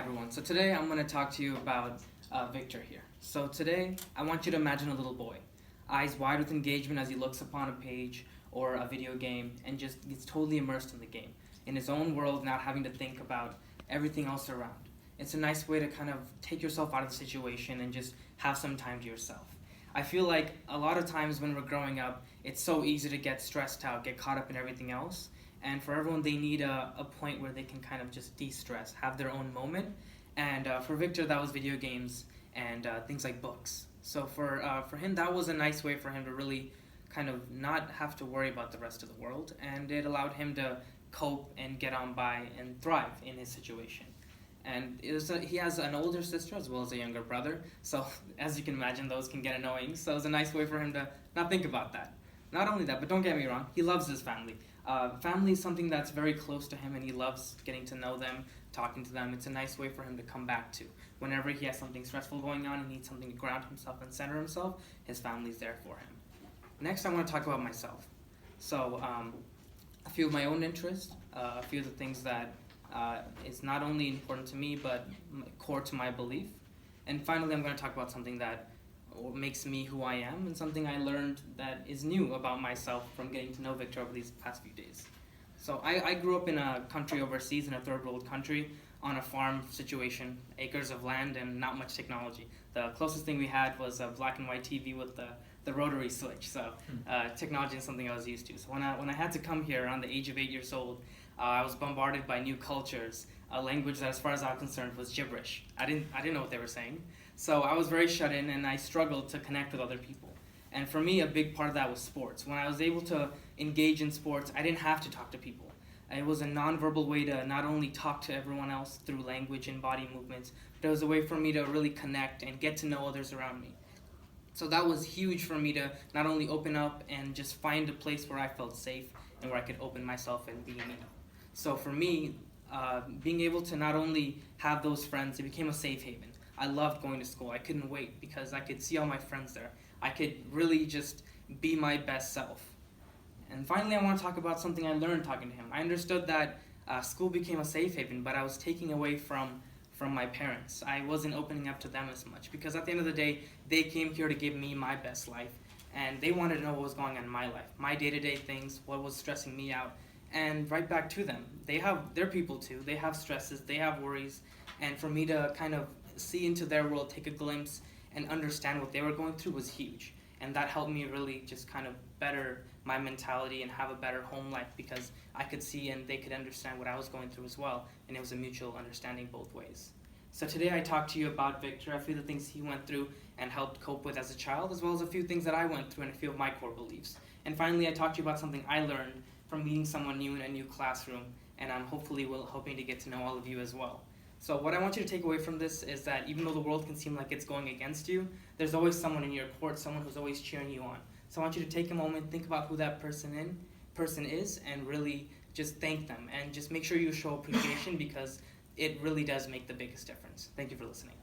everyone. So today I'm going to talk to you about Victor here. So today I want you to imagine a little boy, eyes wide with engagement as he looks upon a page or a video game and just gets totally immersed in the game, in his own world, not having to think about everything else around. It's a nice way to kind of take yourself out of the situation and just have some time to yourself. I feel like a lot of times when we're growing up, it's so easy to get stressed out, get caught up in everything else. And for everyone, they need a point where they can kind of just de-stress, have their own moment. And for Victor, that was video games and things like books. So for him, that was a nice way for him to really kind of not have to worry about the rest of the world. And it allowed him to cope and get on by and thrive in his situation. And he has an older sister as well as a younger brother. So as you can imagine, those can get annoying. So it was a nice way for him to not think about that. Not only that, but don't get me wrong, he loves his family. Family is something that's very close to him, and he loves getting to know them, talking to them. It's a nice way for him to come back to. Whenever he has something stressful going on and needs something to ground himself and center himself, his family's there for him. Next, I want to talk about myself. So a few of my own interests, a few of the things that is not only important to me, but core to my belief. And finally, I'm going to talk about something that makes me who I am and something I learned that is new about myself from getting to know Victor over these past few days. So I grew up in a country overseas, in a third world country, on a farm situation, acres of land and not much technology. The closest thing we had was a black and white TV with the rotary switch, so technology is something I was used to. So when I had to come here around the age of 8 years old, I was bombarded by new cultures, a language that, as far as I was concerned, was gibberish. I didn't know what they were saying. So I was very shut in, and I struggled to connect with other people. And for me, a big part of that was sports. When I was able to engage in sports, I didn't have to talk to people. It was a nonverbal way to not only talk to everyone else through language and body movements, but it was a way for me to really connect and get to know others around me. So that was huge for me to not only open up and just find a place where I felt safe and where I could open myself and be me. So for me, being able to not only have those friends, it became a safe haven. I loved going to school. I couldn't wait because I could see all my friends there. I could really just be my best self. And finally, I want to talk about something I learned talking to him. I understood that school became a safe haven, but I was taking away from my parents. I wasn't opening up to them as much because at the end of the day, they came here to give me my best life, and they wanted to know what was going on in my life, my day-to-day things, what was stressing me out, and right back to them. They're people too. They have stresses, they have worries, and for me to kind of see into their world, take a glimpse, and understand what they were going through was huge. And that helped me really just kind of better my mentality and have a better home life because I could see and they could understand what I was going through as well, and it was a mutual understanding both ways. So today I talked to you about Victor, a few of the things he went through and helped cope with as a child, as well as a few things that I went through and a few of my core beliefs. And finally, I talked to you about something I learned from meeting someone new in a new classroom, and I'm hoping to get to know all of you as well. So what I want you to take away from this is that even though the world can seem like it's going against you, there's always someone in your court, someone who's always cheering you on. So I want you to take a moment, think about who that person is, and really just thank them. And just make sure you show appreciation because it really does make the biggest difference. Thank you for listening.